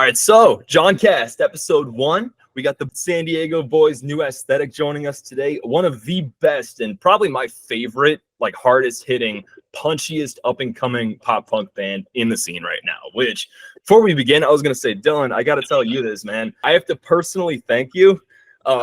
right, so JAWNCAST episode 1. We got the San Diego boys, New Aesthetic, joining us today. One of the best and probably my favorite, like hardest hitting, punchiest up and coming pop punk band in the scene right now. Which, before we begin, I was gonna say, Dylan, I got to tell you this, man. I have to personally thank you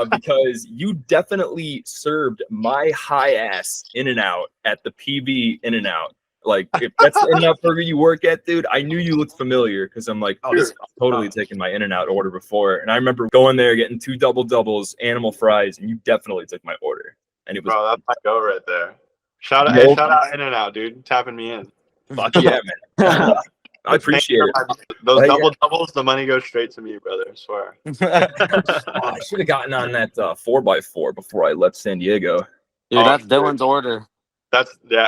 because you definitely served my high ass In-N-Out at the PB In-N-Out. Like, if that's the In-N-Out burger you work at, dude, I knew you looked familiar because I'm like, oh, this is totally taken my In-N-Out order before. And I remember going there, getting 2 double doubles, animal fries, and you definitely took my order. And it was, bro, that's my go right there. Shout out In-N-Out, dude, tapping me in. Fuck yeah, man. I appreciate it. Those double doubles, the money goes straight to me, brother. I swear. Oh, I should have gotten on that 4x4 before I left San Diego. Dude, that's Dylan's order.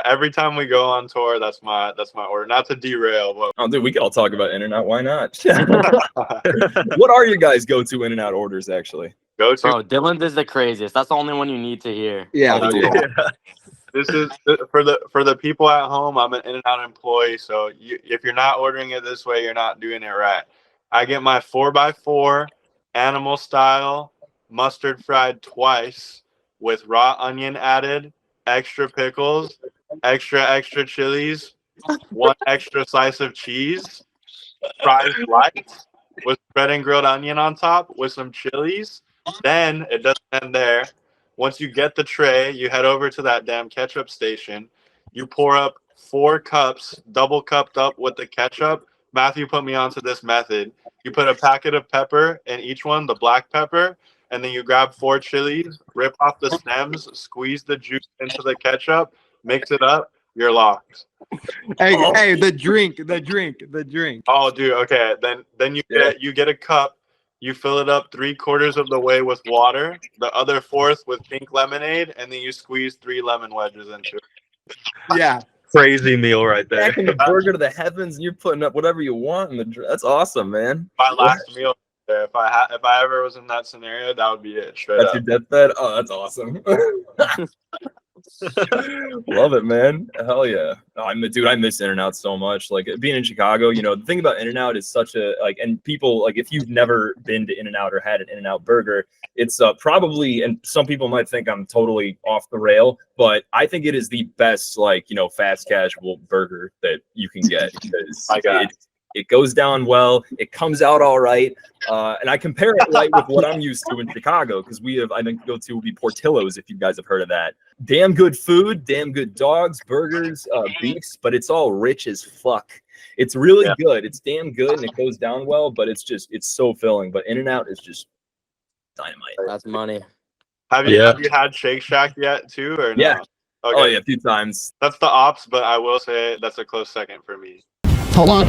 Every time we go on tour, that's my order. Not to derail, but oh, dude, we can all talk about In-N-Out. Why not? What are your guys' go-to In-N-Out orders, actually? Bro, Dylan's is the craziest. That's the only one you need to hear. Yeah. This is for the people at home. I'm an In-N-Out employee, so if you're not ordering it this way, you're not doing it right. I get my 4x4 animal style mustard fried twice with raw onion added, extra pickles, extra chilies, 1 extra slice of cheese, fries light with bread and grilled onion on top with some chilies. Then it doesn't end there. Once you get the tray, you head over to that damn ketchup station. You pour up 4 cups, double cupped up with the ketchup. Matthew put me onto this method. You put a packet of pepper in each one, the black pepper, and then you grab 4 chilies, rip off the stems, squeeze the juice into the ketchup, mix it up, you're locked. Hey, the drink. Oh, dude, okay. Then you get a cup. You fill it up 3/4 of the way with water, the other 1/4 with pink lemonade, and then you squeeze 3 lemon wedges into it. Yeah. Crazy meal right there. Backing the burger to the heavens, and you're putting up whatever you want. That's awesome, man. My last meal. If I ever was in that scenario, that would be it. That's your deathbed? Oh, that's awesome. Love it, man. Hell yeah. Oh, I miss In-N-Out so much. Like, being in Chicago, you know, the thing about In-N-Out is such a, like, and people, like, if you've never been to In-N-Out or had an In-N-Out burger, it's probably, and some people might think I'm totally off the rail, but I think it is the best, like, you know, fast casual burger that you can get because it goes down well. It comes out all right. And I compare it right with what I'm used to in Chicago because I think go-to will be Portillo's, if you guys have heard of that. Damn good food, damn good dogs, burgers, beefs, but it's all rich as fuck. It's really good. It's damn good and it goes down well, but it's so filling. But In-N-Out is just dynamite. That's money. Have you had Shake Shack yet too, or no? Yeah. Okay. Oh yeah, a few times. That's the ops, but I will say that's a close second for me. Hold on.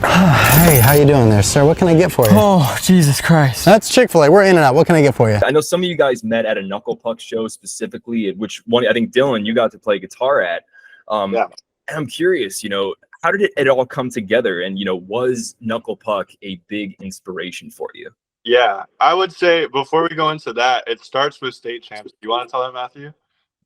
Hey, how you doing there, sir? What can I get for you? Oh, Jesus Christ. That's Chick-fil-A. We're In-N-Out. What can I get for you? I know some of you guys met at a Knuckle Puck show specifically, at which one I think Dylan, you got to play guitar at. And I'm curious, you know, how did it all come together? And, you know, was Knuckle Puck a big inspiration for you? Yeah, I would say before we go into that, it starts with state champs. You want to tell them, Matthew?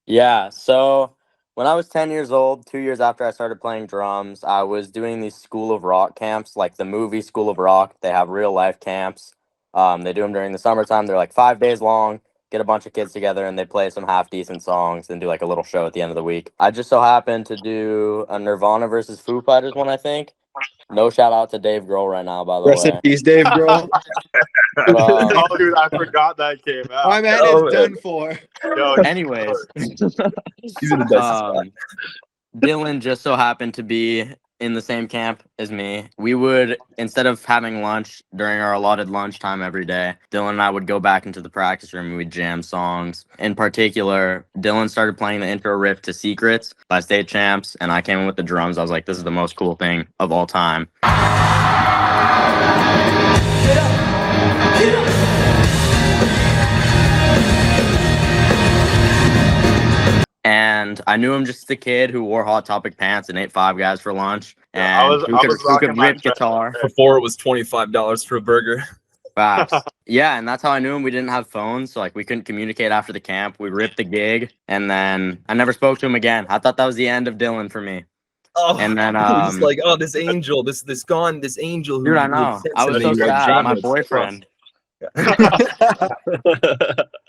Yeah, so when I was 10 years old, 2 years after I started playing drums, I was doing these School of Rock camps, like the movie School of Rock. They have real life camps. They do them during the summertime. They're like 5 days long, get a bunch of kids together, and they play some half decent songs and do like a little show at the end of the week. I just so happened to do a Nirvana versus Foo Fighters one, I think. No shout out to Dave Grohl right now, by the way. Rest in peace, Dave Grohl. Oh, dude, I forgot that came out. My man is done for. Yo, anyways, He's in the best spot. Dylan just so happened to be in the same camp as me. We would, instead of having lunch during our allotted lunchtime every day, Dylan and I would go back into the practice room and we'd jam songs. In particular, Dylan started playing the intro riff to Secrets by State Champs, and I came in with the drums. I was like, this is the most cool thing of all time. Get up! Get up! And I knew him just as a kid who wore Hot Topic pants and ate Five Guys for lunch. And who could rip guitar. Before it was $25 for a burger. Facts. Yeah, and that's how I knew him. We didn't have phones, so like we couldn't communicate after the camp. We ripped the gig, and then I never spoke to him again. I thought that was the end of Dylan for me. Oh, And then he's like, oh, this angel, this angel. dude, I know. I was so sad. My boyfriend.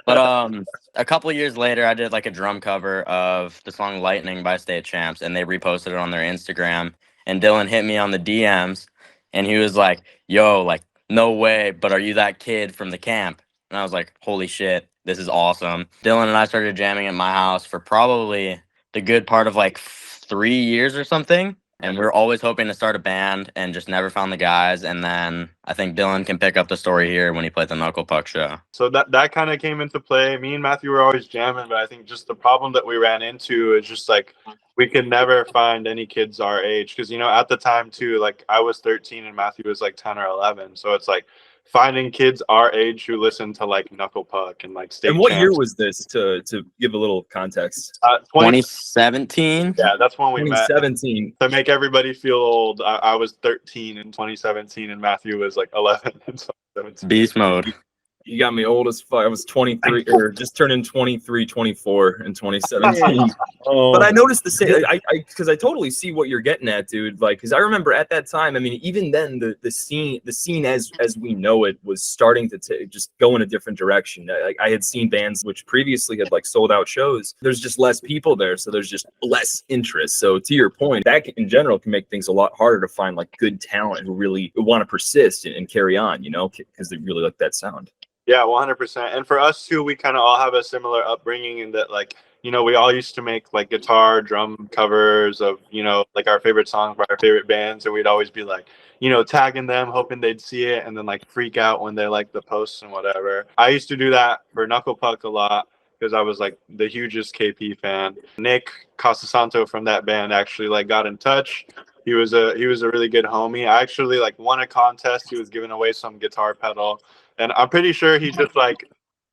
But a couple years later, I did like a drum cover of the song "Lightning" by State Champs, and they reposted it on their Instagram. And Dylan hit me on the DMs, and he was like, "Yo, like, no way, but are you that kid from the camp?" And I was like, "Holy shit, this is awesome!" Dylan and I started jamming at my house for probably the good part of like 3 years or something. And we were always hoping to start a band and just never found the guys. And then I think Dylan can pick up the story here when he played the Knuckle Puck show. So that kind of came into play. Me and Matthew were always jamming, but I think just the problem that we ran into is just like we could never find any kids our age. Because, you know, at the time too, like I was 13 and Matthew was like 10 or 11. So it's like finding kids our age who listen to like Knuckle Puck and like State And what Champs. year was this, to give a little context? 2017. Yeah, that's when we met. 2017. To make everybody feel old, I was 13 in 2017 and Matthew was like 11 in 2017. Beast mode. You got me old as fuck. I was 23 or just turning 23, 24 in 2017. But I noticed the same. Because I totally see what you're getting at, dude. Like, because I remember at that time. I mean, even then, the scene as we know it was starting to just go in a different direction. Like, I had seen bands which previously had like sold out shows. There's just less people there, so there's just less interest. So to your point, that in general can make things a lot harder to find like good talent who really want to persist and carry on. You know, because they really like that sound. Yeah, 100%. And for us too, we kind of all have a similar upbringing in that, like, you know, we all used to make like guitar, drum covers of, you know, like our favorite songs by our favorite bands. And we'd always be like, you know, tagging them, hoping they'd see it and then like freak out when they like the posts and whatever. I used to do that for Knuckle Puck a lot because I was like the hugest KP fan. Nick Casasanto from that band actually like got in touch. He was a really good homie. I actually like won a contest. He was giving away some guitar pedal. And I'm pretty sure he just like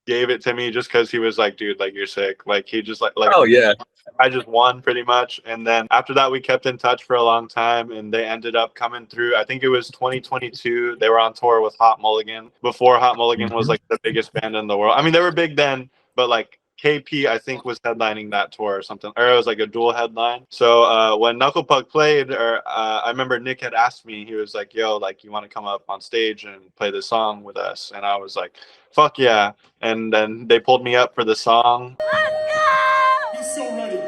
gave it to me just because he was like, dude, like you're sick. Like he just like oh yeah. I just won pretty much. And then after that, we kept in touch for a long time and they ended up coming through. I think it was 2022. They were on tour with Hot Mulligan before Hot Mulligan was like the biggest band in the world. I mean, they were big then, but like KP, I think, was headlining that tour or something, or it was like a dual headline. So when Knuckle Puck played, I remember Nick had asked me, he was like, yo, like, you want to come up on stage and play this song with us? And I was like, fuck yeah. And then they pulled me up for the song. He's so ready.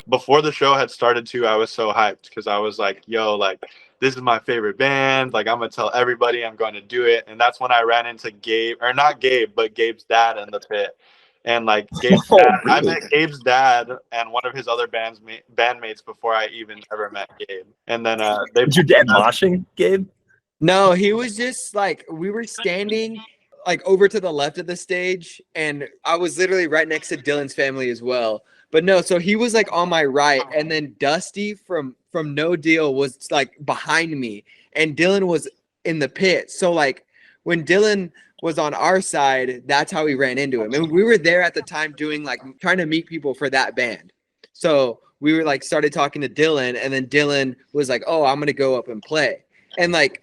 Before the show had started too, I was so hyped because I was like, yo, like, this is my favorite band. Like, I'm going to tell everybody I'm going to do it. And that's when I ran into Gabe, or not Gabe, but Gabe's dad in the pit. And like Gabe's dad, I met Gabe's dad and one of his other bandmates before I even ever met Gabe. And then was your dad moshing, Gabe? No, he was just like, we were standing like over to the left of the stage, and I was literally right next to Dylan's family as well. But no, so he was like on my right, and then Dusty from No Deal was like behind me, and Dylan was in the pit. So like when Dylan was on our side, that's how we ran into him. And we were there at the time doing like trying to meet people for that band. So we were like started talking to Dylan, and then Dylan was like, "Oh, I'm gonna go up and play." And like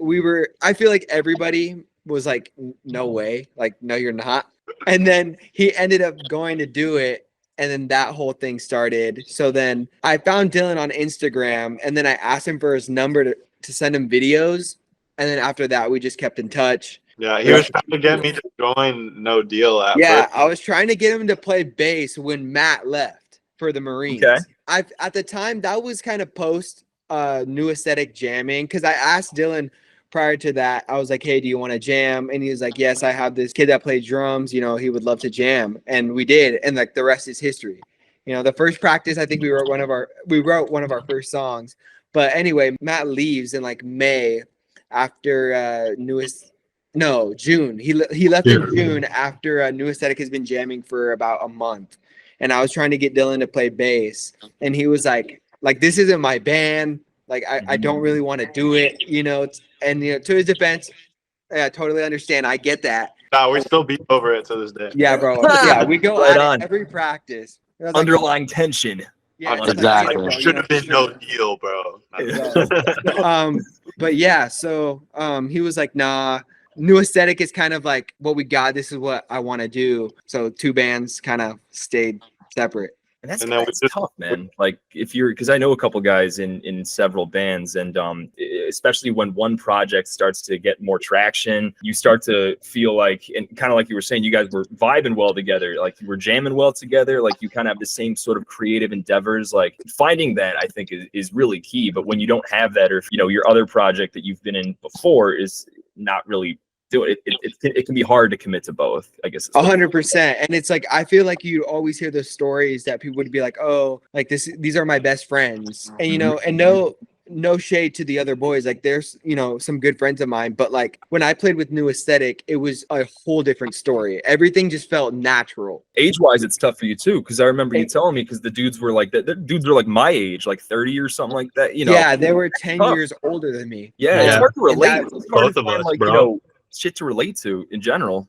I feel like everybody was like, "No way!" Like, "No, you're not." And then he ended up going to do it. And then that whole thing started. So then I found Dylan on Instagram, and then I asked him for his number to send him videos. And then after that, we just kept in touch. Yeah, he was trying to get me to join No Deal at first. I was trying to get him to play bass when Matt left for the Marines. Okay. At the time, that was kind of post New Aesthetic jamming, because I asked Dylan prior to that, I was like, "Hey, do you want to jam?" And he was like, "Yes, I have this kid that plays drums. You know, he would love to jam." And we did, and like the rest is history. You know, the first practice, I think we wrote one of our first songs. But anyway, Matt leaves in like May after June. He left in June after New Aesthetic has been jamming for about a month. And I was trying to get Dylan to play bass, and he was like this isn't my band. Like, I don't really want to do it, you know. And, you know, to his defense, I totally understand. I get that. Nah, we still beat over it to this day. Yeah, bro. Yeah, we go Right at on. it every practice. Like, Underlying tension. yeah, It's Exactly. Should have been No Deal, bro. But yeah, so he was like, nah, New Aesthetic is kind of like what we got. This is what I want to do. So two bands kind of stayed separate. And that's, And then we that's just- tough, man. Like if you're, because I know a couple guys in several bands, and especially when one project starts to get more traction, you start to feel like, and kind of like you were saying, you guys were vibing well together, like you were jamming well together, like you kind of have the same sort of creative endeavors. Like finding that, I think, is really key. But when you don't have that, or if, you know, your other project that you've been in before is not really do it. It can be hard to commit to both, I guess. 100%. And it's like, I feel like you always hear those stories that people would be like, oh, like these are my best friends. And, you know, and no shade to the other boys. Like there's, you know, some good friends of mine, but like when I played with New Aesthetic, it was a whole different story. Everything just felt natural. Age-wise, it's tough for you too, because I remember you telling me, because the dudes were like, the dudes were like my age, like 30 or something like that, you know. Yeah, they were 10 years older than me. Yeah, it's hard to relate. And It's hard both to of find, us, like, bro. you know, shit to relate to in general.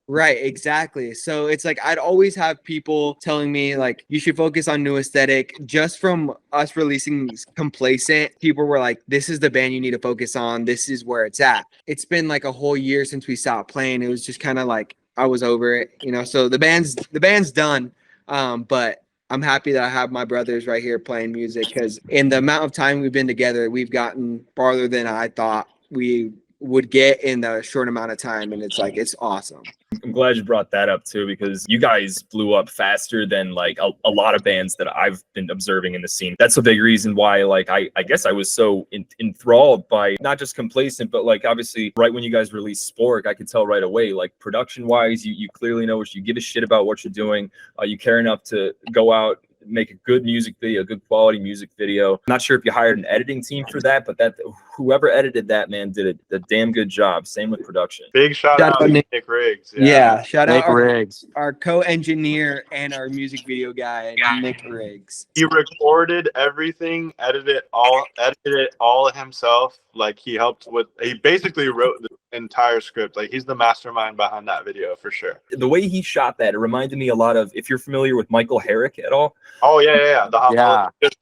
Right, exactly. So it's like I'd always have people telling me like you should focus on New Aesthetic. Just from us releasing Complacent, people were like, this is the band you need to focus on. This is where it's at. It's been like a whole year since we stopped playing. It was just kind of like I was over it, you know. So the band's done. But I'm happy that I have my brothers right here playing music, because in the amount of time we've been together, we've gotten farther than I thought we would get in the short amount of time, and it's like it's awesome. I'm glad you brought that up too, because you guys blew up faster than like a lot of bands that I've been observing in the scene. That's a big reason why, like, I guess I was so enthralled by not just Complacent, but like obviously right when you guys released Spork, I could tell right away, like production wise, you clearly know what you give a shit about what you're doing. You care enough to go out, make a good music video, a good quality music video. I'm not sure if you hired an editing team for that, but that whoever edited that, man, did a damn good job. Same with production. Big shout out to Nick Riggs. Yeah, shout out Riggs. our co-engineer and our music video guy, Nick Riggs. He recorded everything, edited it all himself. Like he basically wrote the entire script. Like he's the mastermind behind that video for sure. The way he shot that, it reminded me a lot of, if you're familiar with Michael Herrick at all. Oh yeah.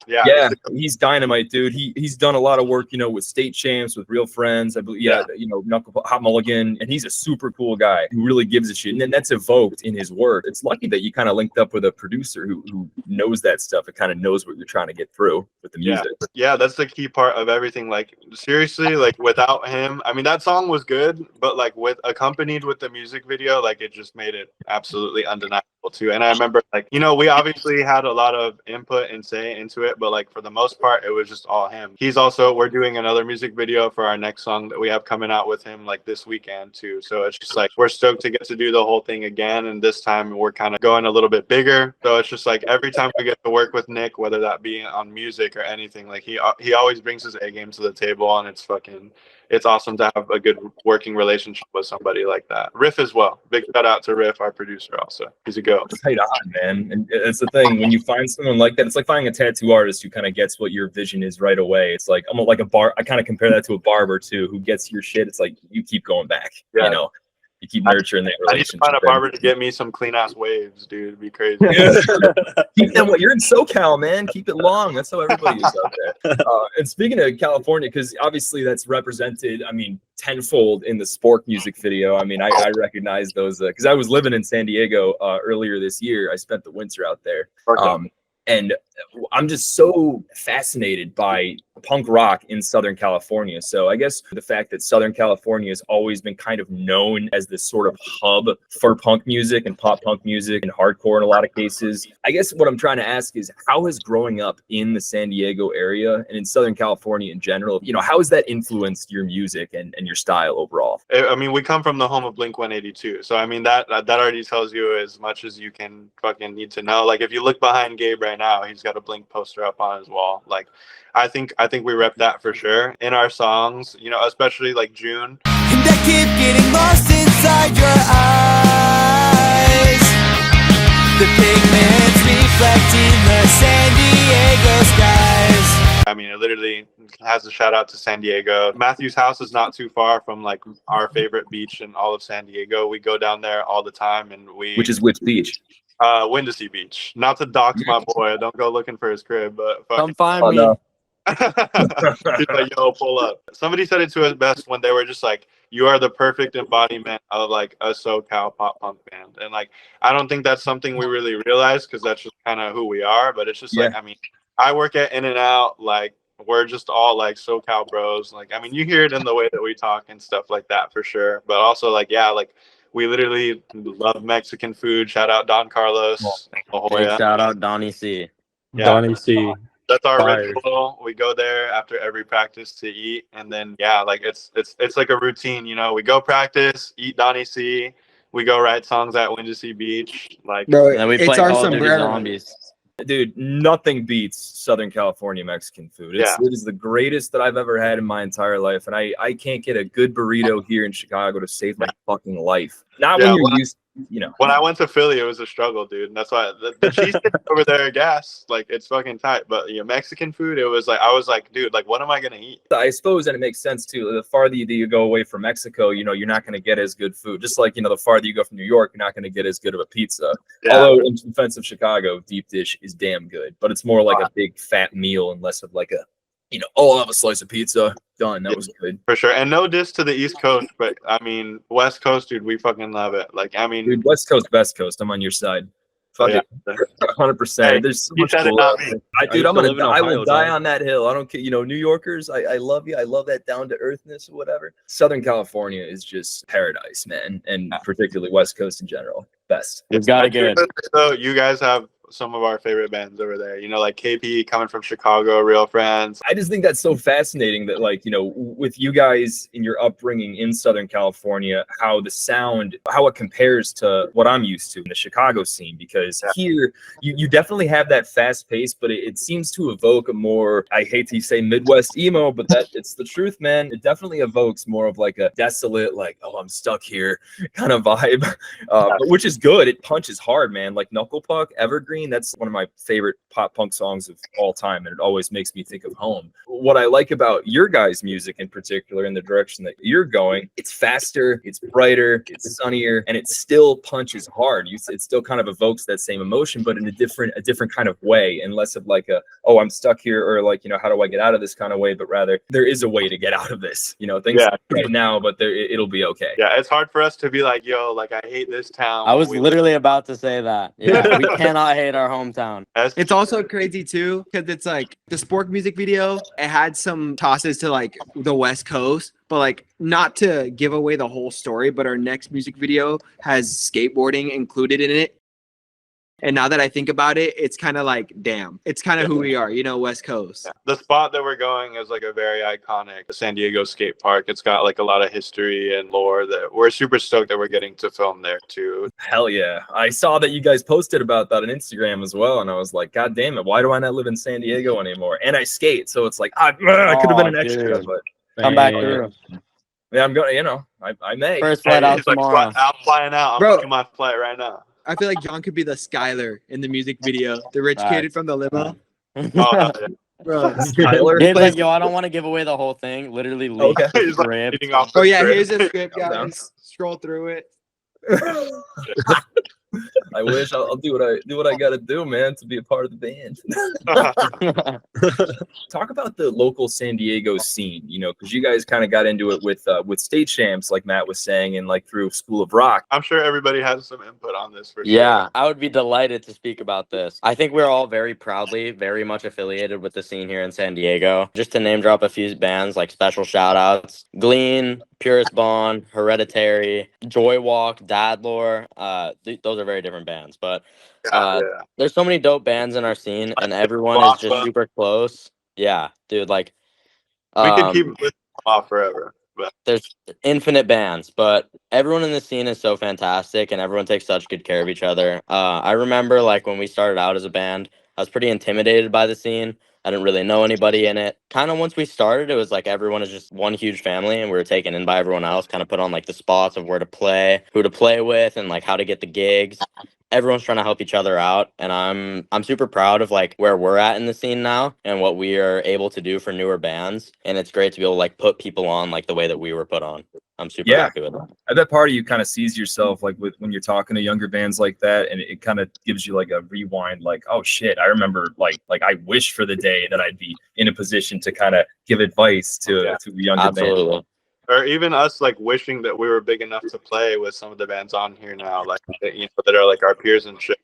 Yeah, he's dynamite, dude. He's done a lot of work, you know, with State Champs, with Real Friends, I believe. Yeah, you know, Knuckle Puck, Hot Mulligan, and he's a super cool guy who really gives a shit, and then that's evoked in his work. It's lucky that you kind of linked up with a producer who knows that stuff. It kind of knows what you're trying to get through with the music. Yeah, that's the key part of everything. Like seriously, like without him, I mean, that song was good, but like accompanied with the music video, like it just made it absolutely undeniable too. And I remember, like, you know, we obviously had a lot of input and say into it, but like for the most part, it was just all him. We're doing another music video for our next song that we have coming out with him like this weekend too. So it's just like we're stoked to get to do the whole thing again, and this time we're kind of going a little bit bigger. So it's just like every time we get to work with Nick, whether that be on music or anything, like he always brings his A game to the table, and it's awesome to have a good working relationship with somebody like that. Riff as well. Big shout out to Riff, our producer also. He's a go. Right on, man. And it's the thing, when you find someone like that, it's like finding a tattoo artist who kind of gets what your vision is right away. It's like almost like I kind of compare that to a barber too, who gets your shit. It's like you keep going back, you know. You keep nurturing that relationship. I need to find a barber to get me some clean ass waves, dude. It'd be crazy. Keep them. You're in SoCal, man. Keep it long. That's how everybody is out there. And speaking of California, because obviously that's represented, I mean, tenfold in the Spork music video. I mean, I recognize those because I was living in San Diego earlier this year. I spent the winter out there. And I'm just so fascinated by punk rock in Southern California. So I guess the fact that Southern California has always been kind of known as this sort of hub for punk music and pop punk music and hardcore in a lot of cases. I guess what I'm trying to ask is, how has growing up in the San Diego area and in Southern California in general, you know, how has that influenced your music and your style overall? I mean, we come from the home of Blink-182. So I mean, that already tells you as much as you can fucking need to know. Like if you look behind Gabe right now, he's got a Blink poster up on his wall. Like I think we rep that for sure in our songs, you know, especially like June. And I keep getting lost inside your eyes. The pigments reflecting the San Diego skies. I mean, it literally has a shout out to San Diego. Matthew's house is not too far from like our favorite beach in all of San Diego. We go down there all the time, and which beach? Windusy Beach. Not to dox my boy. Don't go looking for his crib, but come find me. No. He's like, yo, pull up. Somebody said it to us best when they were just like, you are the perfect embodiment of like a SoCal pop punk band. And like, I don't think that's something we really realize because that's just kind of who we are. But it's just like, I mean, I work at In-N-Out, like we're just all like SoCal bros. Like, I mean, you hear it in the way that we talk and stuff like that for sure. But also like, yeah, like we literally love Mexican food. Shout out Don Carlos. Big shout out Donnie C. Yeah. Donnie C. That's our Fire. ritual. We go there after every practice to eat, and then like it's like a routine. You know, we go practice, eat Donnie C. We go write songs at Windassee Beach. Like, Bro, And then we it's play our Call of Duty sombrero. Zombies. Dude, nothing beats Southern California Mexican food. It is the greatest that I've ever had in my entire life. And I can't get a good burrito here in Chicago to save my fucking life. Not when you're used, you know. When I went to Philly, it was a struggle, dude. And that's why the cheese over there, gas, like it's fucking tight. But Mexican food, it was like, I was like, dude, like, what am I going to eat? I suppose, and it makes sense too. The farther you go away from Mexico, you're not going to get as good food. Just like, the farther you go from New York, you're not going to get as good of a pizza. Yeah. Although in defense of Chicago, deep dish is damn good, but it's more like a big fat meal and less of like a, I'll have a slice of pizza. Done. That was good. For sure. And no diss to the East Coast, but I mean, West Coast, dude, we fucking love it. Like, I mean, Dude, West Coast, Best Coast. I'm on your side. Fuck it. 100%. Hey, There's so you much said it, cool not out me. there. I Dude, used to live in I will Ohio, die dog. on that hill. I don't care. New Yorkers, I love you. I love that down to earthness or whatever. Southern California is just paradise, man. And particularly West Coast in general. Best. We've got it good. So you guys have some of our favorite bands over there. Like KP coming from Chicago, real friends. I just think that's so fascinating that, like, with you guys in your upbringing in Southern California, how the sound, how it compares to what I'm used to in the Chicago scene. Because here, you definitely have that fast pace, but it seems to evoke a more, I hate to say Midwest emo, but it's the truth, man. It definitely evokes more of like a desolate, like, oh, I'm stuck here kind of vibe, but which is good. It punches hard, man. Like Knuckle Puck, Evergreen. That's one of my favorite pop punk songs of all time, and it always makes me think of home. What I like about your guys' music in particular, in the direction that you're going, it's faster, it's brighter, it's sunnier, and it still punches hard. It still kind of evokes that same emotion, but in a different kind of way, and less of like a, oh, I'm stuck here, or like, how do I get out of this kind of way, but rather there is a way to get out of this. Things right now, but it'll be okay. Yeah, it's hard for us to be like, yo, like I hate this town. I was literally about to say that. Yeah, we cannot hate our hometown. It's also crazy too, because it's like the Spork music video, it had some tosses to like the West Coast, but like not to give away the whole story, but our next music video has skateboarding included in it. And now that I think about it, it's kind of like, damn, it's kind of who we are, West Coast. Yeah. The spot that we're going is like a very iconic San Diego skate park. It's got like a lot of history and lore that we're super stoked that we're getting to film there too. Hell yeah. I saw that you guys posted about that on Instagram as well. And I was like, God damn it, why do I not live in San Diego anymore? And I skate. So it's like, I could have been an extra, dude. but Come back through. yeah, I'm going, I may. First flight out He's like, tomorrow. I'm flying out. I'm Bro. booking my flight right now. I feel like John could be the Skyler in the music video, the rich Facts. kid from the limo. Oh, hell yeah. Bro. Tyler. Gabe's like, yo, I don't want to give away the whole thing. Literally leak Okay. the He's like script. reading off Oh the yeah, script. here's the script, Calm down. guys. Scroll through it. I wish I'll do what I gotta do, man, to be a part of the band. Talk about the local San Diego scene, because you guys kind of got into it with state champs, like Matt was saying, and like through School of Rock. I'm sure everybody has some input on this for sure. Yeah, I would be delighted to speak about this. I think we're all very proudly, very much affiliated with the scene here in San Diego. Just to name drop a few bands, like special shout outs, Glean, Purist Bond, Hereditary, Joy Walk, Dadlore. Those are very different bands, but there's so many dope bands in our scene, and everyone is just super close. Yeah, dude, like We could keep this off forever. But there's infinite bands, but everyone in the scene is so fantastic, and everyone takes such good care of each other. I remember like when we started out as a band, I was pretty intimidated by the scene. I didn't really know anybody in it. Kind of once we started, it was like everyone is just one huge family, and we were taken in by everyone else, kind of put on like the spots of where to play, who to play with, and like how to get the gigs. everyone's trying to help each other out, and I'm super proud of like where we're at in the scene now and what we are able to do for newer bands. And it's great to be able to like put people on like the way that we were put on. I'm super happy with it. I bet part of you kind of sees yourself like with when you're talking to younger bands like that, and it kind of gives you like a rewind, like, oh shit, I remember like I wish for the day that I'd be in a position to kind of give advice to a younger Absolutely. band. Or even us like wishing that we were big enough to play with some of the bands on here now, like that are like our peers and shit.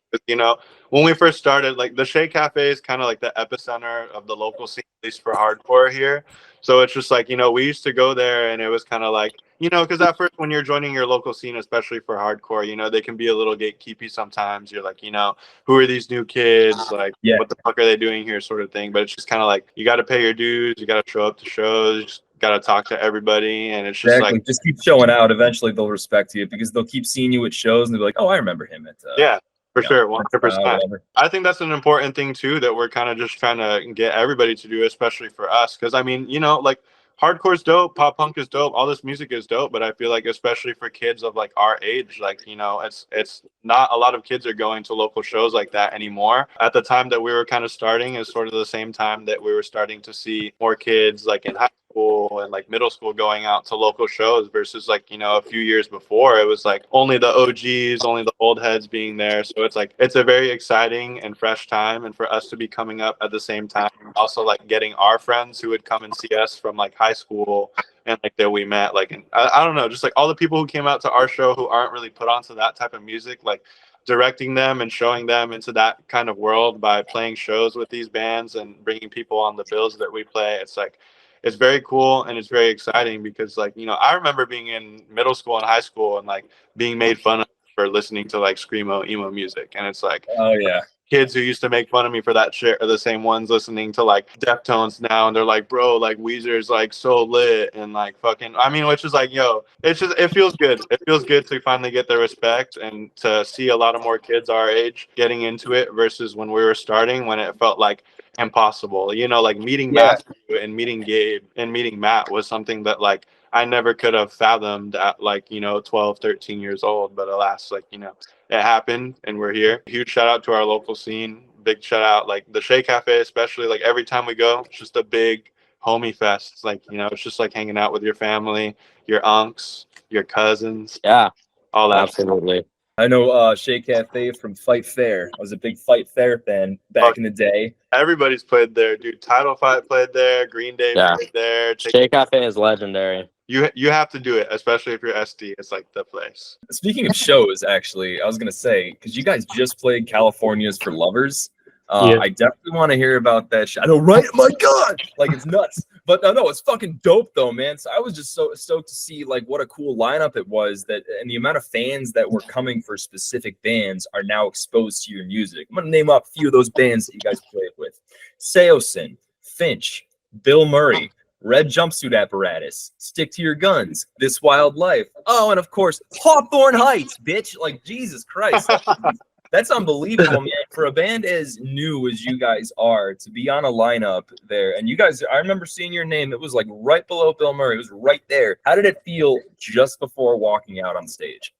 When we first started, like the Shea Cafe is kind of like the epicenter of the local scene, at least for hardcore here. So it's just like, we used to go there and it was kind of like, because at first when you're joining your local scene, especially for hardcore, they can be a little gatekeepy sometimes. You're like, who are these new kids? Like, what the fuck are they doing here, sort of thing. But it's just kind of like, you got to pay your dues. You got to show up to shows. Got to talk to everybody. And it's just like, just keep showing out. Eventually they'll respect you because they'll keep seeing you at shows and they'll be like, oh, I remember him at for sure, 100%. I think that's an important thing too that we're kind of just trying to get everybody to do, especially for us. Because I mean, like hardcore's dope, pop punk is dope, all this music is dope, but I feel like especially for kids of like our age, like it's not a lot of kids are going to local shows like that anymore. At the time that we were kind of starting is sort of the same time that we were starting to see more kids like in high school and like middle school going out to local shows versus like a few years before it was like only the OGs, only the old heads being there. So it's like it's a very exciting and fresh time, and for us to be coming up at the same time, also like getting our friends who would come and see us from like high school and like that we met like, and I don't know, just like all the people who came out to our show who aren't really put onto that type of music, like directing them and showing them into that kind of world by playing shows with these bands and bringing people on the bills that we play. It's like it's very cool and it's very exciting because like I remember being in middle school and high school and like being made fun of for listening to like screamo emo music, and it's like, oh yeah, kids who used to make fun of me for that shit are the same ones listening to like Deftones now, and they're like, bro, like Weezer's like so lit and like fucking, I mean, which is like, it feels good. It feels good to finally get the respect and to see a lot of more kids our age getting into it versus when we were starting, when it felt like impossible. Like meeting Matthew and meeting Gabe and meeting Matt was something that like I never could have fathomed at like 12, 13 years old, but alas, like it happened and we're here. Huge shout out to our local scene. Big shout out like the Shea Cafe, especially like every time we go, it's just a big homie fest. It's like it's just like hanging out with your family, your unks, your cousins, all that. Absolutely. I know Shea Cafe from Fight Fair. I was a big Fight Fair fan back in the day. Everybody's played there, dude. Title Fight played there. Green Day played there. Shea Cafe is legendary. You have to do it, especially if you're SD. It's like the place. Speaking of shows, actually, I was gonna say because you guys just played California's for Lovers. I definitely want to hear about that shit. I know, right? Oh my God, like it's nuts. But no, it's fucking dope though, man. So I was just so stoked to see like what a cool lineup it was, that and the amount of fans that were coming for specific bands are now exposed to your music. I'm gonna name up a few of those bands that you guys played with: Seosin, Finch, Bill Murray, Red Jumpsuit Apparatus, Stick to Your Guns, This Wild Life. Oh, and of course, Hawthorne Heights, bitch. Like Jesus Christ. That's unbelievable, man. For a band as new as you guys are, to be on a lineup there, and you guys, I remember seeing your name. It was like right below Bill Murray. It was right there. How did it feel just before walking out on stage?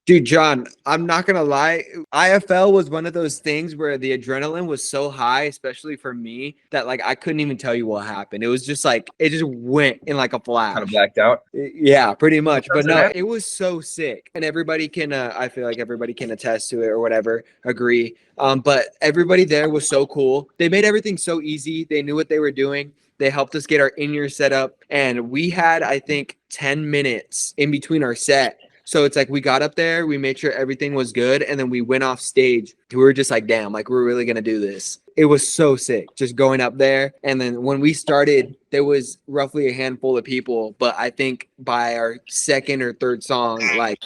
Dude, John, I'm not going to lie. IFL was one of those things where the adrenaline was so high, especially for me, that like I couldn't even tell you what happened. It was just like, it just went in like a flash. Kind of blacked out? Yeah, pretty much. But no, it was so sick. And everybody can, I feel like everybody can attest to it or whatever, agree. But everybody there was so cool. They made everything so easy. They knew what they were doing. They helped us get our in-ear set up. And we had, I think, 10 minutes in between our set. So it's like we got up there, we made sure everything was good, and then we went off stage. We were just like, damn, like we're really going to do this. It was so sick just going up there. And then when we started, there was roughly a handful of people. But I think by our second or third song, like,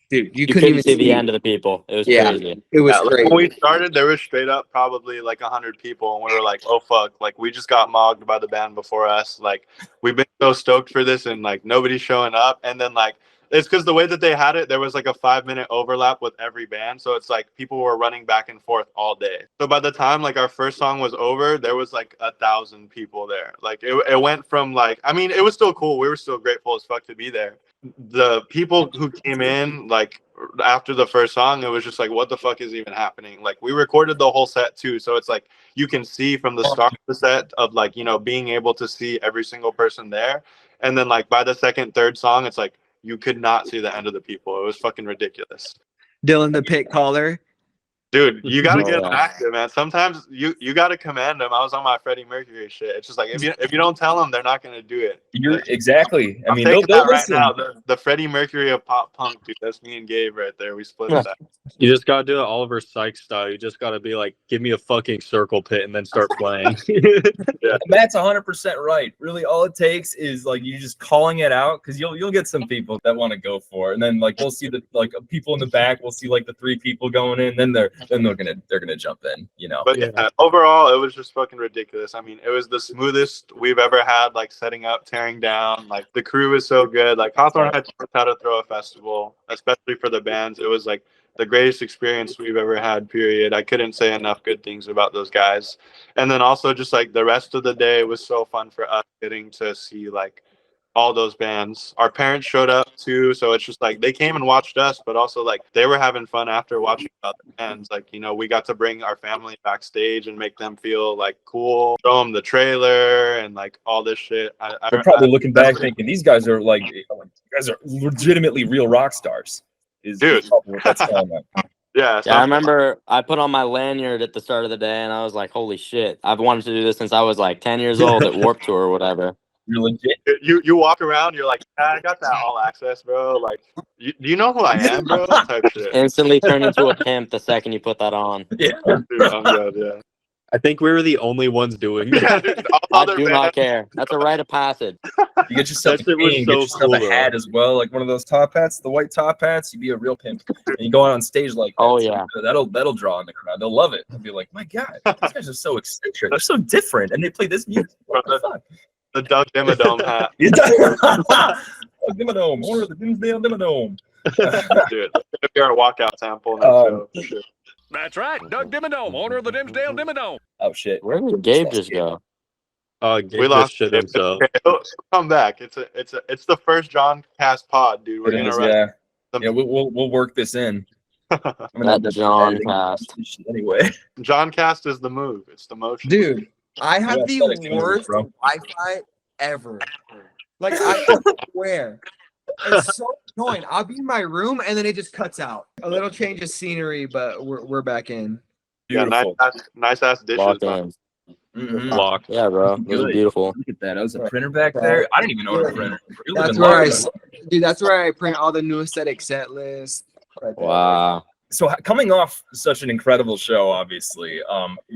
dude, you couldn't even see the end of the people. It was crazy. It was crazy. When we started, there was straight up probably like 100 people. And we were like, oh, fuck. Like, we just got mogged by the band before us. Like, we've been so stoked for this and like nobody's showing up. And then like, it's because the way that they had it, there was like a 5-minute overlap with every band. So it's like people were running back and forth all day. So by the time like our first song was over, there was like 1,000 people there. Like it went from like, I mean, it was still cool. We were still grateful as fuck to be there. the people who came in like after the first song, it was just like, what the fuck is even happening? Like we recorded the whole set too, so it's like you can see from the start of the set of like, you know, being able to see every single person there, and then like by the second, third song, it's like you could not see the end of the people. It was fucking ridiculous. Dylan the pit caller. Dude, you gotta Oh, get yeah. active, man. Sometimes you gotta command them. I was on my Freddie Mercury shit. It's just like if you don't tell them, they're not gonna do it. You're exactly. I I'm mean, taking they'll that right listen. now. The Freddie Mercury of pop punk, dude. That's me and Gabe right there. We split that. You just gotta do it Oliver Sykes style. You just gotta be like, give me a fucking circle pit and then start playing. Matt's 100% right. Really, all it takes is like you just calling it out, because you'll get some people that want to go for it, and then like we'll see the like people in the back. We'll see like the 3 people going in. Then they're gonna jump in. You know. But yeah, overall, it was just fucking ridiculous. I mean, it was the smoothest we've ever had. Like setting up, tearing down. Like the crew was so good. Like Hawthorne had taught us how to throw a festival, especially for the bands. It was like the greatest experience we've ever had, period. I couldn't say enough good things about those guys. And then also just like the rest of the day was so fun for us getting to see like all those bands. Our parents showed up too, so it's just like they came and watched us, but also like they were having fun after watching other bands. Like, you know, we got to bring our family backstage and make them feel like cool, show them the trailer and like all this shit. They're probably looking back thinking these guys are like legitimately real rock stars. Dude. What that's telling them. Yeah, Yeah, I remember I put on my lanyard at the start of the day, and I was like, "Holy shit! I've wanted to do this since I was like 10 years old at Warped Tour or whatever." You're legit. you walk around, you're like, I got that all access, bro. Like, do you know who I am, bro? Type shit. Instantly turned into a pimp the second you put that on. Yeah. Dude, I'm good, yeah. I think we were the only ones doing Yeah, that. dude, all I other do bands- not care. That's a rite of passage. You get yourself That shit was get so yourself cool, a hat as well, like one of those top hats, the white top hats. You be a real pimp, and you go out on stage like that. Oh, So yeah. that'll draw in the crowd. They'll love it. They'll be like, my God, these guys are so eccentric. They're so different, and they play this music. What the fuck? The Doug Dimmadome hat. Dimmadome, owner of the Dimsdale Dimmadome. Dude, if you're a walkout sample next show, for sure. That's right, Doug Dimmadome, owner of the Dimsdale Dimmadome. Oh shit! Where did Gabe just go? Gabe We lost shit it. himself. Okay, he'll come back. It's the first JAWNCAST pod, dude. We're It gonna is, run. yeah. We'll work this in. I'm gonna That JAWNCAST. anyway. JAWNCAST is the move. It's the motion. Dude, I have Yeah, the aesthetic worst bro. Wi-Fi ever. Like I swear, it's so annoying. I'll be in my room and then it just cuts out. A little change of scenery, but we're back in. Yeah, Beautiful. nice ass dishes. Locked man. in. Mhm. Locked. Yeah, bro. It was Good. beautiful. Look at that. That was a printer back there. I didn't even know it was a printer. You're That's living where large. dude. That's where I print all the new aesthetic set lists. Right there. Wow. So coming off such an incredible show, obviously,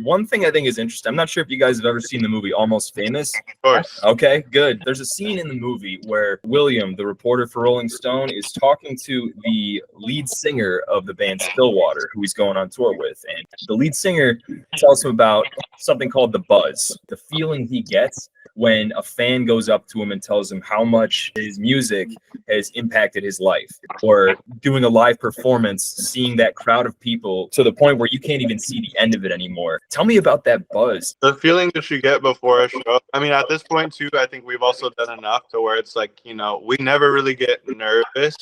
one thing I think is interesting. I'm not sure if you guys have ever seen the movie Almost Famous. Of course. Okay, good. There's a scene in the movie where William, the reporter for Rolling Stone, is talking to the lead singer of the band Stillwater, who he's going on tour with. And the lead singer tells him about something called the buzz, the feeling he gets when a fan goes up to him and tells him how much his music has impacted his life, or doing a live performance, seeing that crowd of people to the point where you can't even see the end of it anymore. Tell me about that buzz. The feeling that you get before a show. I mean, at this point too, I think we've also done enough to where it's like, you know, we never really get nervous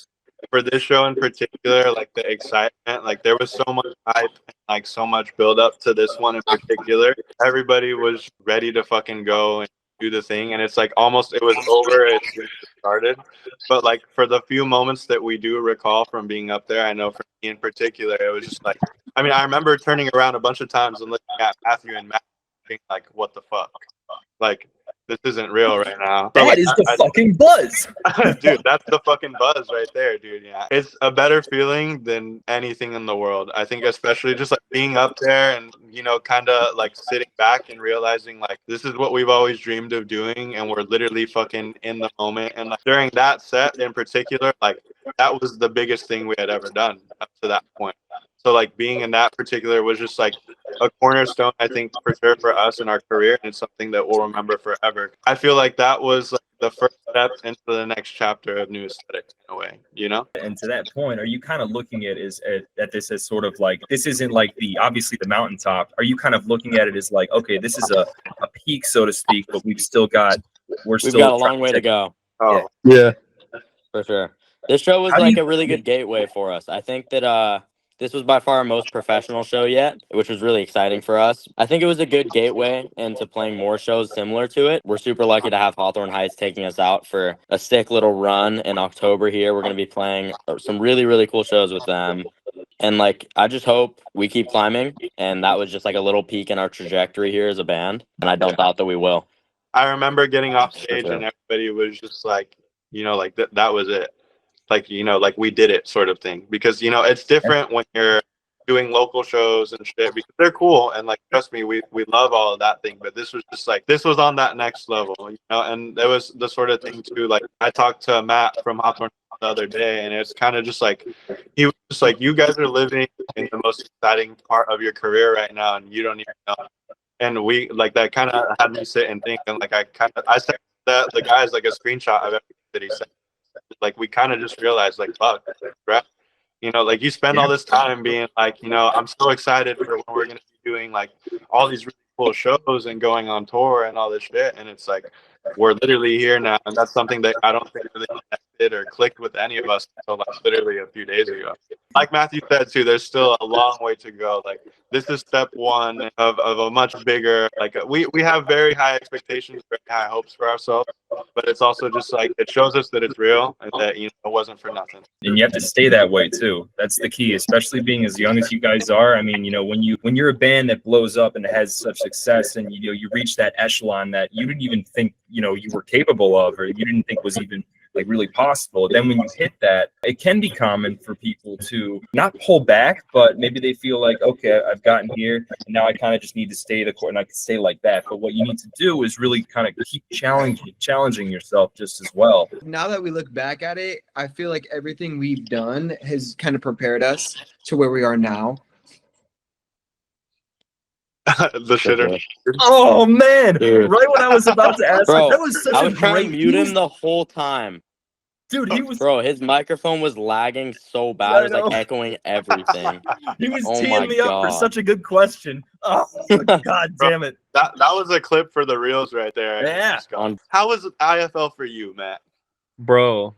for this show in particular. Like the excitement, like there was so much hype and like so much build up to this one in particular. Everybody was ready to fucking go and do the thing, and it's like almost it was over as soon as it started. But like for the few moments that we do recall from being up there, I know for me in particular, it was just like, I mean, I remember turning around a bunch of times and looking at Matthew and Matt being like, what the fuck? Like, this isn't real right now. So, That like, is the fucking buzz. dude, that's the fucking buzz right there, dude. Yeah, it's a better feeling than anything in the world. I think, especially just like being up there and, you know, kind of like sitting back and realizing like this is what we've always dreamed of doing, and we're literally fucking in the moment. And like during that set in particular, like that was the biggest thing we had ever done up to that point. So like being in that particular was just like a cornerstone, I think, for sure for us in our career, and it's something that we'll remember forever. I feel like that was like the first step into the next chapter of New Aesthetics in a way, you know? And to that point, are you kind of looking at this as sort of like, this isn't like obviously the mountaintop. Are you kind of looking at it as like, okay, this is a peak, so to speak, but we've got a long way to go. Oh, Yeah. For sure. This show was How do like you- a really good gateway for us. I think that this was by far our most professional show yet, which was really exciting for us. I think it was a good gateway into playing more shows similar to it. We're super lucky to have Hawthorne Heights taking us out for a sick little run in October here. We're going to be playing some really, really cool shows with them. And like, I just hope we keep climbing. And that was just like a little peak in our trajectory here as a band. And I don't doubt that we will. I remember getting off stage sure. and everybody was just like, like that was it. Like, like we did it sort of thing. Because, it's different when you're doing local shows and shit because they're cool. And like, trust me, we love all of that thing. But this was just like, this was on that next level, and there was the sort of thing too. Like I talked to Matt from Hawthorne the other day and it's kind of just like, he was just like, you guys are living in the most exciting part of your career right now. And you don't even know. And we like that kind of had me sit and think, and like I sent the guys like a screenshot of everything that he said. Like we kind of just realized like, fuck, right? Like you spend all this time being like, I'm so excited for when we're gonna be doing like all these really cool shows and going on tour and all this shit, and it's like we're literally here now, and that's something that I don't think really connected or clicked with any of us until like literally a few days ago. Like Matthew said too, there's still a long way to go. Like this is step one of a much bigger, like we have very high expectations, very high hopes for ourselves, but it's also just like it shows us that it's real and that it wasn't for nothing. And you have to stay that way too. That's the key, especially being as young as you guys are. I mean, when you're a band that blows up and has such success, and you reach that echelon that you didn't even think you were capable of, or you didn't think was even like really possible. Then when you hit that, it can be common for people to not pull back, but maybe they feel like, okay, I've gotten here and now I kind of just need to stay the course and I can stay like that. But what you need to do is really kind of keep challenging yourself just as well. Now that we look back at it, I feel like everything we've done has kind of prepared us to where we are now. The shitter. Oh man, Dude. right when I was about to ask, Bro, that was such I a was trying great to mute he was- him the whole time. Dude, he was Bro, his microphone was lagging so bad. I It was like know. echoing everything. he was Oh teeing my me up for God. such a good question. Oh god damn it. That was a clip for the reels right there. Yeah. How was IFL for you, Matt? Bro,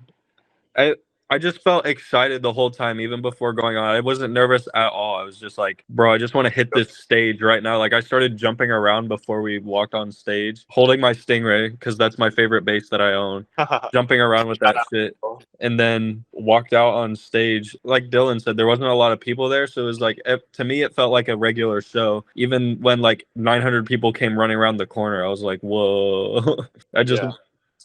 I just felt excited the whole time, even before going on. I wasn't nervous at all. I was just like, bro, I just want to hit this stage right now. Like I started jumping around before we walked on stage, holding my Stingray because that's my favorite bass that I own, jumping around with that shit, and then walked out on stage. Like Dylan said, there wasn't a lot of people there, so it was like, to me, it felt like a regular show. Even when like 900 people came running around the corner, I was like, whoa.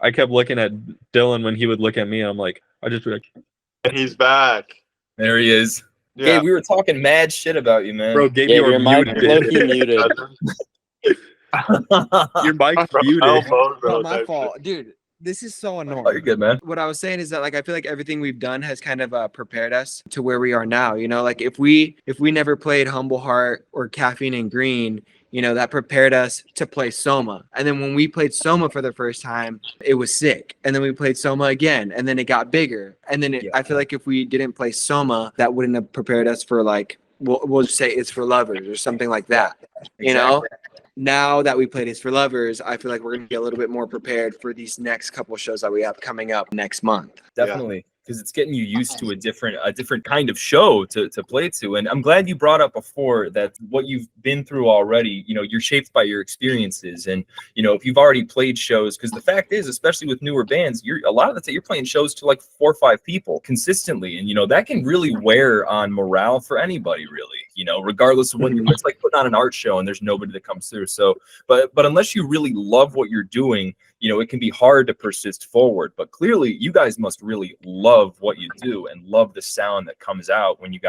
I kept looking at Dylan when he would look at me. I'm like, I just be like, And he's back. There he is. Yeah. Hey, we were talking mad shit about you, man. bro, Gabe, Yeah, you are your mic muted. low-key muted. Your mic's muted. Not my fault, dude. This is so annoying. Oh, you're good, man. What I was saying is that like I feel like everything we've done has kind of prepared us to where we are now. Like if we never played Humble Heart or Caffeine and Green, that prepared us to play Soma. And then when we played Soma for the first time, it was sick. And then we played Soma again, and then it got bigger. And then I feel like if we didn't play Soma, that wouldn't have prepared us for like we'll just say It's for Lovers or something like that. Now that we played It's for Lovers, I feel like we're going to be a little bit more prepared for these next couple shows that we have coming up next month. Definitely. Because it's getting you used to a different kind of show to play to. And I'm glad you brought up before that what you've been through already, you're shaped by your experiences. And, if you've already played shows, because the fact is, especially with newer bands, a lot of the time you're playing shows to like 4 or 5 people consistently. And, that can really wear on morale for anybody, really, regardless of when it's like putting on an art show and there's nobody that comes through. So, but unless you really love what you're doing, it can be hard to persist forward. But clearly you guys must really love what you do and love the sound that comes out when you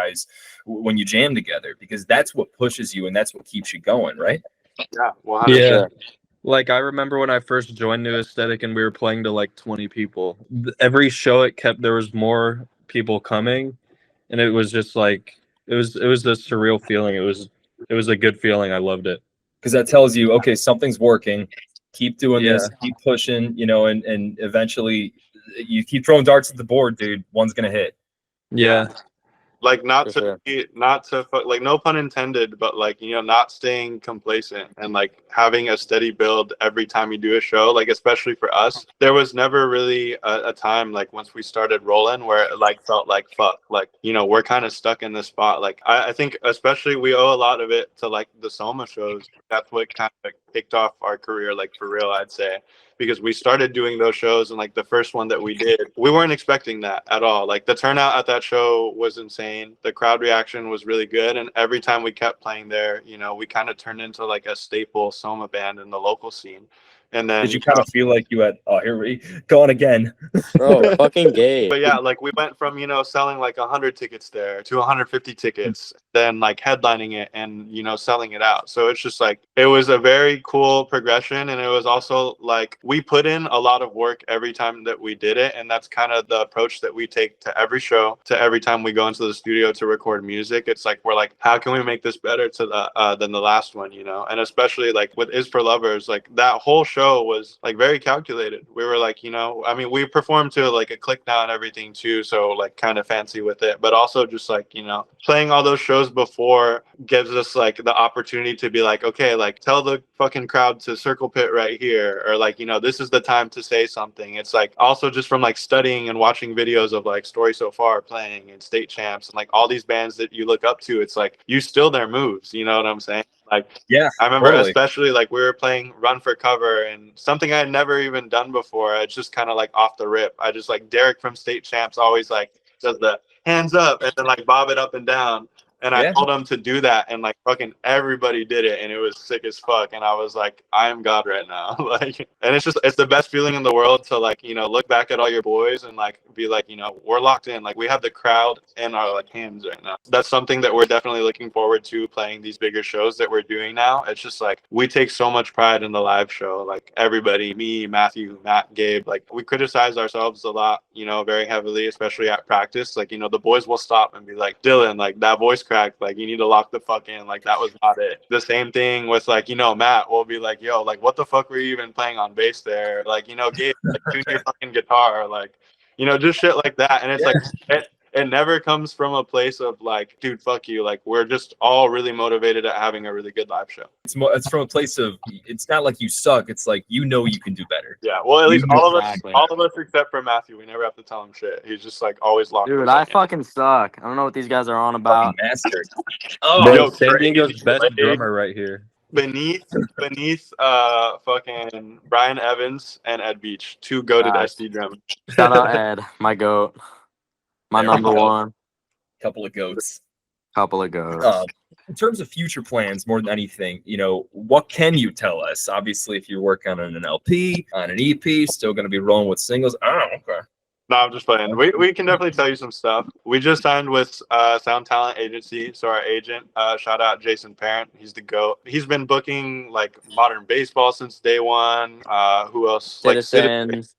jam together, because that's what pushes you and that's what keeps you going, right? Yeah. 100%. Yeah. Like I remember when I first joined New Aesthetic and we were playing to like 20 people. Every show there was more people coming, and it was just like it was a surreal feeling. It was a good feeling. I loved it. Because that tells you, okay, something's working. Keep doing this, Yeah. keep pushing, and eventually you keep throwing darts at the board, dude. One's gonna hit. Yeah. Like not For to sure. be, not to like no pun intended, but like not staying complacent and like having a steady build every time you do a show. Like especially for us, there was never really a time like once we started rolling where it like felt like fuck, like we're kind of stuck in this spot. Like I think especially we owe a lot of it to like the Soma shows. That's what kind of kicked off our career, like for real, I'd say. Because we started doing those shows and like the first one that we did, we weren't expecting that at all. Like the turnout at that show was insane. The crowd reaction was really good. And every time we kept playing there, we kind of turned into like a staple Soma band in the local scene. And then Did you kind of feel like you had, oh, here we going again? Bro, fucking Gabe. But yeah, like we went from, selling like 100 tickets there to 150 tickets, then like headlining it and, selling it out. So it's just like, it was a very cool progression. And it was also like, we put in a lot of work every time that we did it. And that's kind of the approach that we take to every show, to every time we go into the studio to record music. It's like, we're like, how can we make this better than the last one, And especially like with Is for Lovers, like that whole show was like very calculated. We were like, we performed to like a click now and everything too, so like kind of fancy with it, but also just like playing all those shows before gives us like the opportunity to be like, okay, like tell the fucking crowd to circle pit right here, or like this is the time to say something. It's like also just from like studying and watching videos of like Story So Far playing and State Champs and like all these bands that you look up to. It's like you steal their moves, you know what I'm saying? Like, yeah, I remember totally. especially like we were playing Run for Cover and something I had never even done before. It's just kind of like off the rip. I just like Derek from State Champs always like does the hands up and then like bob it up and down. And I told him to do that, and like fucking everybody did it, and it was sick as fuck. And I was like, I am God right now. Like, and it's the best feeling in the world to like, look back at all your boys and like be like, we're locked in. Like we have the crowd in our like hands right now. That's something that we're definitely looking forward to, playing these bigger shows that we're doing now. It's just like we take so much pride in the live show. Like everybody, me, Matthew, Matt, Gabe, like we criticize ourselves a lot, very heavily, especially at practice. Like, the boys will stop and be like, Dylan, like that voice cracked, like you need to lock the fuck in, like that was not it. The same thing with like Matt will be like, yo, like what the fuck were you even playing on bass there, like Gabe, like tune your fucking guitar, like just shit like that. And it's like it never comes from a place of like, dude, fuck you. Like we're just all really motivated at having a really good live show. It's from a place of, it's not like you suck, it's like you can do better. Yeah, well, at least all Exactly. of us except for Matthew, we never have to tell him shit. He's just like always locked. Dude, I fucking suck. I don't know what these guys are on about. Master. Bro, yo, San crazy. Diego's best drummer right here. beneath fucking Brian Evans and Ed Beach, two goated Nice. SD drummers. Shout out Ed, my goat. My There we number go. one. Couple of goats. Couple of goats. In terms of future plans, more than anything, what can you tell us? Obviously, if you're working on an LP, on an EP, still going to be rolling with singles. Oh, okay. No, I'm just playing. We can definitely tell you some stuff. We just signed with Sound Talent Agency, so our agent, shout out Jason Parent. He's the GOAT. He's been booking like modern baseball since day one. Who else? Citizens,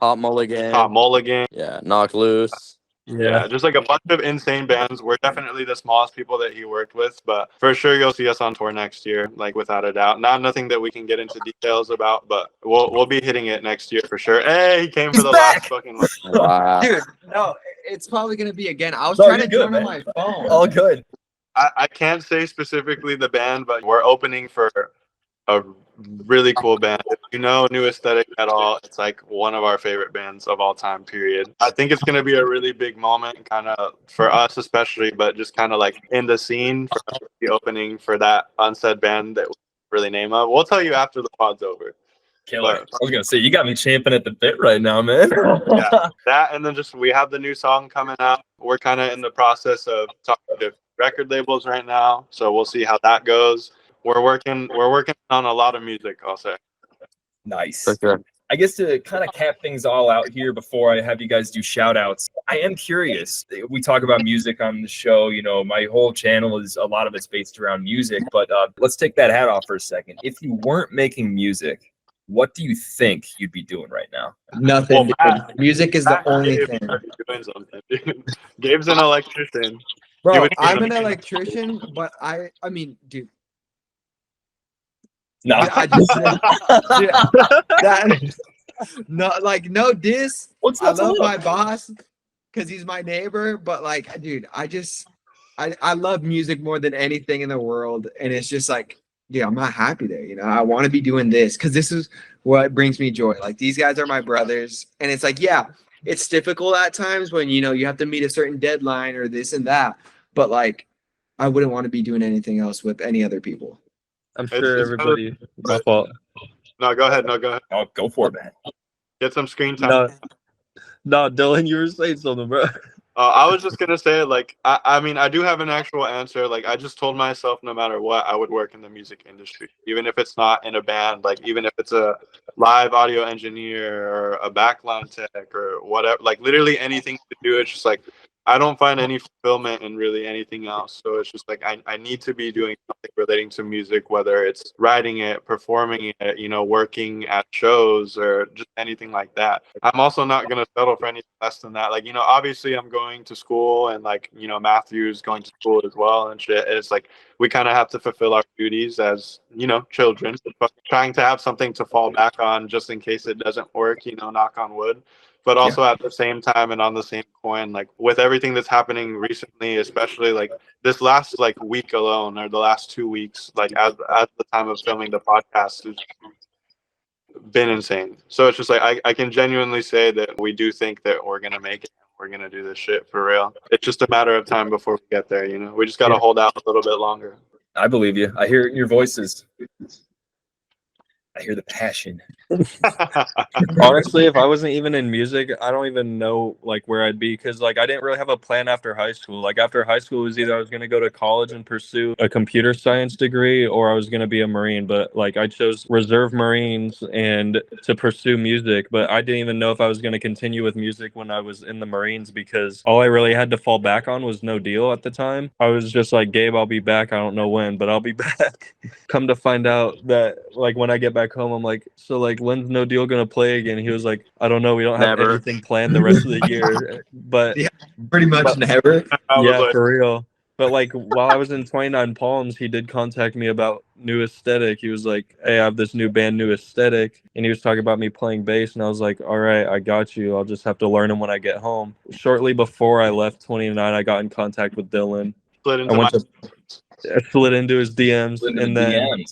Hot Mulligan. Tom Mulligan. Yeah, Knock Loose. Yeah, just like a bunch of insane bands. We're definitely the smallest people that he worked with, but for sure you'll see us on tour next year, like without a doubt. Nothing that we can get into details about, but we'll be hitting it next year for sure. Hey, he came for the last fucking one. Wow. Dude, no, it's probably gonna be again. I was No, trying you're to good, join man. on my phone. All good. I can't say specifically the band, but we're opening for a really cool band. If you know New Aesthetic at all, it's like one of our favorite bands of all time, period. I think it's going to be a really big moment kind of for us especially, but just kind of like in the scene for the opening for that unsaid band that we really name of. We'll tell you after the pod's over. Killer. I was going to say, you got me champing at the bit right now, man. Yeah, that, and then just we have the new song coming out. We're kind of in the process of talking to record labels right now, so we'll see how that goes. We're working on a lot of music, I'll say. Nice. For sure. I guess to kind of cap things all out here before I have you guys do shout outs, I am curious. We talk about music on the show. My whole channel is a lot of it's based around music, but let's take that hat off for a second. If you weren't making music, what do you think you'd be doing right now? Nothing. Well, dude. Music is the only thing. Doing something, dude. Gabe's an electrician. He Bro, would- I'm an electrician, but I mean, dude. No. I just dude, that, no, like no diss. What's I that? love my boss. because he's my neighbor. But like, dude, I love music more than anything in the world, and it's just like, yeah, I'm not happy there. You know, I want to be doing this because this is what brings me joy. Like these guys are my brothers, and it's like, yeah, it's difficult at times when you have to meet a certain deadline or this and that. But like, I wouldn't want to be doing anything else with any other people. I'm sure everybody. My fault. No, go ahead. No, go ahead. Oh, go for it, man. Get some screen time. No, Dylan, you were saying something, bro. I was just gonna say, like, I mean, I do have an actual answer. Like, I just told myself, no matter what, I would work in the music industry, even if it's not in a band. Like, even if it's a live audio engineer or a backline tech or whatever. Like, literally anything to do. It's just like I don't find any fulfillment in really anything else. So it's just like I need to be doing something relating to music, whether it's writing it, performing it, working at shows or just anything like that. I'm also not going to settle for anything less than that. Like, obviously I'm going to school and like, Matthew's going to school as well and shit. It's like we kind of have to fulfill our duties as, children, but trying to have something to fall back on just in case it doesn't work, knock on wood. But also at the same time and on the same coin, like with everything that's happening recently, especially like this last like week alone or the last 2 weeks, like at the time of filming the podcast, has been insane. So it's just like I can genuinely say that we do think that we're gonna make it. We're gonna do this shit for real. It's just a matter of time before we get there. We just gotta hold out a little bit longer. I believe you. I hear it in your voices. I hear the passion. Honestly, if I wasn't even in music, I don't even know like where I'd be because like I didn't really have a plan after high school. Like after high school, it was either I was going to go to college and pursue a computer science degree or I was going to be a Marine. But like I chose Reserve Marines and to pursue music. But I didn't even know if I was going to continue with music when I was in the Marines because all I really had to fall back on was No Deal at the time. I was just like, Gabe, I'll be back. I don't know when, but I'll be back. Come to find out that like when I get back home, I'm like, so like when's No Deal gonna play again? He was like, I don't know, we don't have anything planned the rest of the year. But yeah, pretty much never. Yeah, for real. But like while I was in 29 Palms, he did contact me about New Aesthetic. He was like, hey, I have this new band, New Aesthetic, and he was talking about me playing bass, and I was like, all right, I got you. I'll just have to learn them when I get home. Shortly before I left 29, I got in contact with Dylan. I slid into his DMs, and then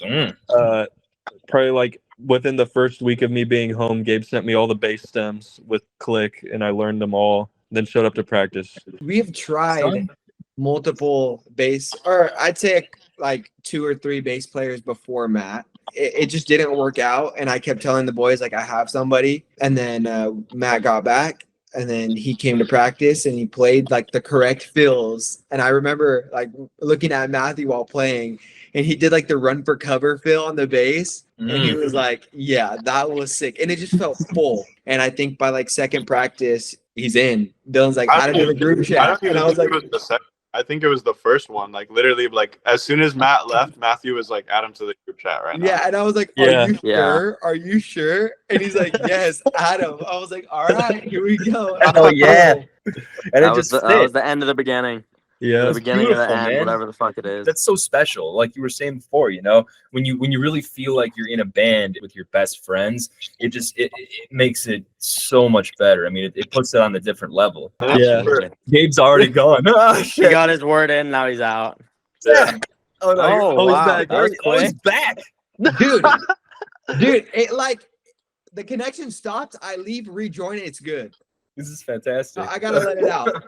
probably like within the first week of me being home, Gabe sent me all the bass stems with Click, and I learned them all. Then showed up to practice. We have tried multiple bass, or I'd say like 2 or 3 bass players before Matt. It just didn't work out, and I kept telling the boys like I have somebody. And then Matt got back, and then he came to practice, and he played like the correct fills. And I remember like looking at Matthew while playing, and he did like the run for cover fill on the bass. And he was like, yeah, that was sick. And it just felt full. And I think by like second practice, he's in. Dylan's like, add it to the group chat. And I was like, I think it was the first one. Like literally, like as soon as Matt left, Matthew was like, add him to the group chat right now. Yeah, and I was like, are you sure? Are you sure? And he's like, yes, add him. I was like, all right, here we go. Oh yeah. And that was the end of the beginning. Yeah, the beginning of the end, man. Whatever the fuck it is. That's so special. Like you were saying before, when you really feel like you're in a band with your best friends, it makes it so much better. I mean, it puts it on a different level. Yeah, Gabe's already gone. Oh, he got his word in. Now he's out. Yeah. Oh no! Oh, wow. He's back. He's back, dude. It like the connection stops. I leave, rejoin it. It's good. This is fantastic. I gotta let it out.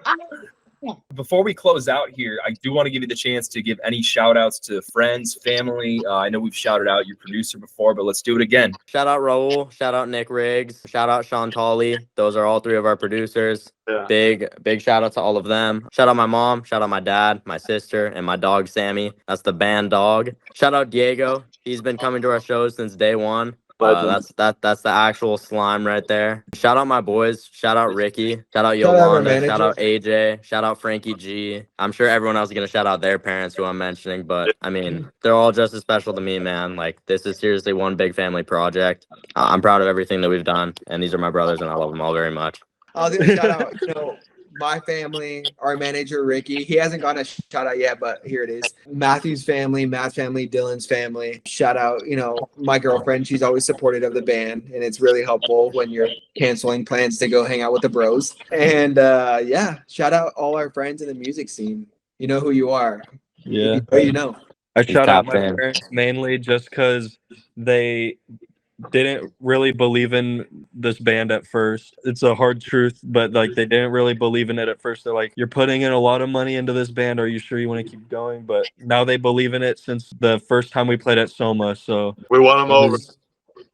Before we close out here, I do want to give you the chance to give any shout outs to friends, family. I know we've shouted out your producer before, but let's do it again. Shout out Raul, shout out Nick Riggs, shout out Sean Tolley. Those are all 3 of our producers. Yeah. Big shout out to all of them. Shout out my mom, shout out my dad, my sister, and my dog Sammy. That's the band dog. Shout out Diego. He's been coming to our shows since day 1. That's the actual slime right there. Shout out my boys. Shout out Ricky. Shout out Yolanda. Shout out AJ. Shout out Frankie G. I'm sure everyone else is gonna shout out their parents who I'm mentioning, but I mean they're all just as special to me, man. Like this is seriously one big family project. I'm proud of everything that we've done, and these are my brothers, and I love them all very much. I was gonna shout out, my family, our manager Ricky. He hasn't gotten a shout out yet, but here it is. Matthew's family, Matt's family, Dylan's family. Shout out, my girlfriend. She's always supportive of the band, and it's really helpful when you're canceling plans to go hang out with the bros. And shout out all our friends in the music scene. You know who you are. Yeah. You know. I shout out my tapped in. parents mainly just because they didn't really believe in this band at first. It's a hard truth, but like they didn't really believe in it at first. They're like, "You're putting in a lot of money into this band. Are you sure you want to keep going?" But now they believe in it since the first time we played at Soma. So We won them over.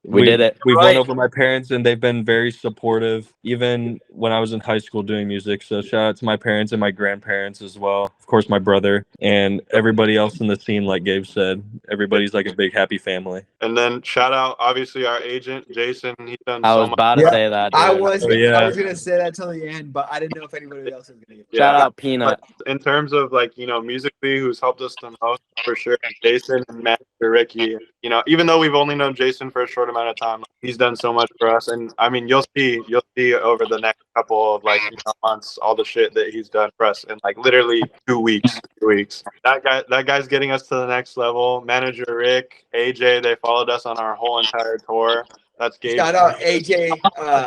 We did it. We've Right. won over my parents, and they've been very supportive, even when I was in high school doing music. So shout out to my parents and my grandparents as well. Of course, my brother and everybody else in the scene. Like Gabe said, everybody's like a big happy family. And then shout out, obviously, our agent Jason. He's done I so was much. about to Yeah. say that. I Dude. was Oh, yeah. I was gonna say that till the end, but I didn't know if anybody else was gonna. Shout Yeah. out Peanut. In terms of like, musically, who's helped us the most for sure, Jason and Matt or Ricky. Even though we've only known Jason for a short amount of time, he's done so much for us. And I mean, you'll see over the next couple of months all the shit that he's done for us in like literally 2 weeks. 2 weeks. That guy's getting us to the next level. Manager Rick, AJ, they followed us on our whole entire tour. That's Gabe. Shout out AJ,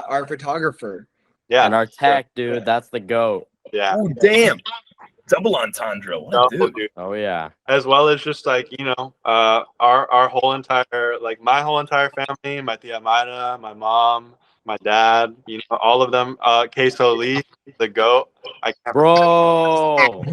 our photographer. Yeah. And our tech, dude, that's the GOAT. Yeah. Oh damn! Double entendre. What a No, dude. dude. Oh, yeah. As well as just our whole entire my whole entire family, my tia Mayra, my mom, my dad, all of them. Queso Lee, the goat. I can't. Bro.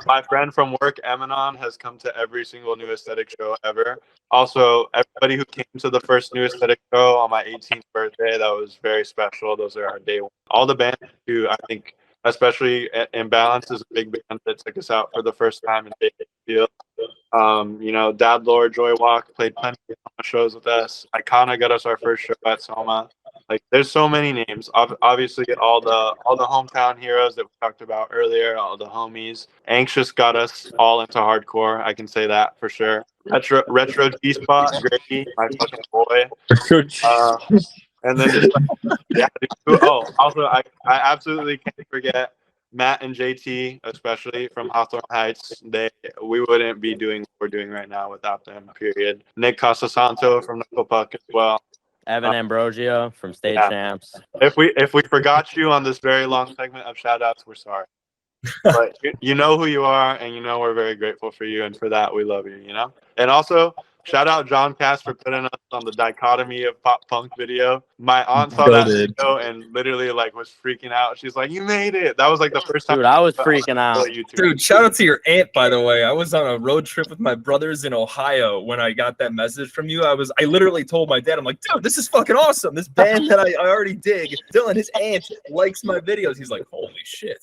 My friend from work, Emanon, has come to every single New Aesthetic show ever. Also, everybody who came to the first New Aesthetic show on my 18th birthday, that was very special. Those are our day one. All the bands who I think, especially Imbalance, is a big band that took us out for the first time in Big Field. Dad Lord, Joy Walk played plenty of shows with us. Icona got us our first show at Soma. Like, there's so many names. Obviously, all the hometown heroes that we talked about earlier, all the homies. Anxious got us all into hardcore. I can say that for sure. Retro G Spot, Grady, my fucking boy. And then just also I absolutely can't forget Matt and JT, especially from Hawthorne Heights. We wouldn't be doing what we're doing right now without them. Period. Nick Casasanto from Knuckle Puck as well. Evan Ambrosio from State Champs. If we forgot you on this very long segment of shout outs, we're sorry. But you know who you are, and we're very grateful for you, and for that we love you. And also shout out JAWNCAST for putting us on the Dichotomy of Pop Punk video. My aunt saw that video and literally was freaking out. She's like, "You made it!" That was the first time. Dude, I was freaking out. Dude, shout out to your aunt, by the way. I was on a road trip with my brothers in Ohio when I got that message from you. I literally told my dad, I'm like, dude, this is fucking awesome. This band that I already dig. Dylan, his aunt, likes my videos. He's like, holy shit.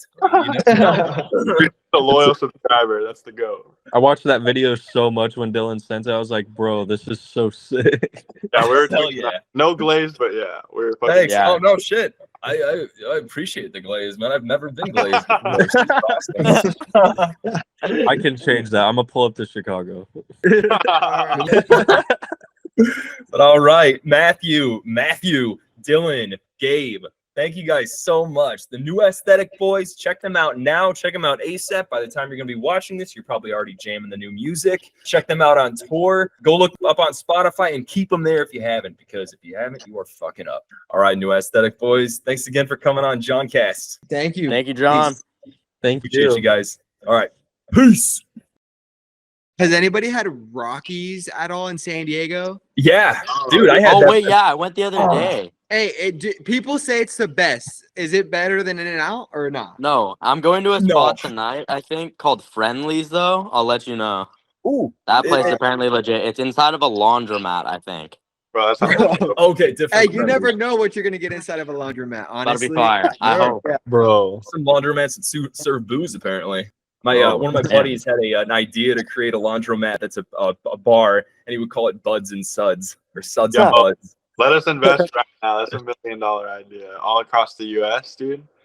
The loyal subscriber. That's the go. I watched that video so much when Dylan sent it. I was like, bro, this is so sick. Yeah, we're Hell yeah. no glaze, but yeah, we're fucking. Thanks. Yeah. Oh no shit. I appreciate the glaze, man. I've never been glazed before. So it's awesome. I can change that. I'm gonna pull up to Chicago. But all right, Matthew, Dylan, Gabe, thank you guys so much. The New Aesthetic boys, check them out now. Check them out ASAP. By the time you're going to be watching this, you're probably already jamming the new music. Check them out on tour. Go look up on Spotify and keep them there if you haven't, because if you haven't, you are fucking up. All right, New Aesthetic boys, thanks again for coming on JAWNCAST. Thank you. Thank you, John. Thank Appreciate you. you guys. All right, peace. Has anybody had Rockies at all in San Diego? Yeah, dude, I had Oh, that. wait, yeah, I went the other day. Hey, people say it's the best. Is it better than In-N-Out or not? No, I'm going to a No. spot tonight, I think, called Friendlies, though. I'll let you know. Ooh, That place is apparently legit. It's inside of a laundromat, I think. Bro, that's not okay, different. Hey, you never know what you're gonna get inside of a laundromat. That'll Honestly, be fire. I hope. Yeah. Bro. Some laundromats that serve booze, apparently. One of my damn. buddies had an idea to create a laundromat that's a bar, and he would call it Buds and Suds, or Suds and Buds. Let us invest right now. That's $1 million idea all across the U.S., dude.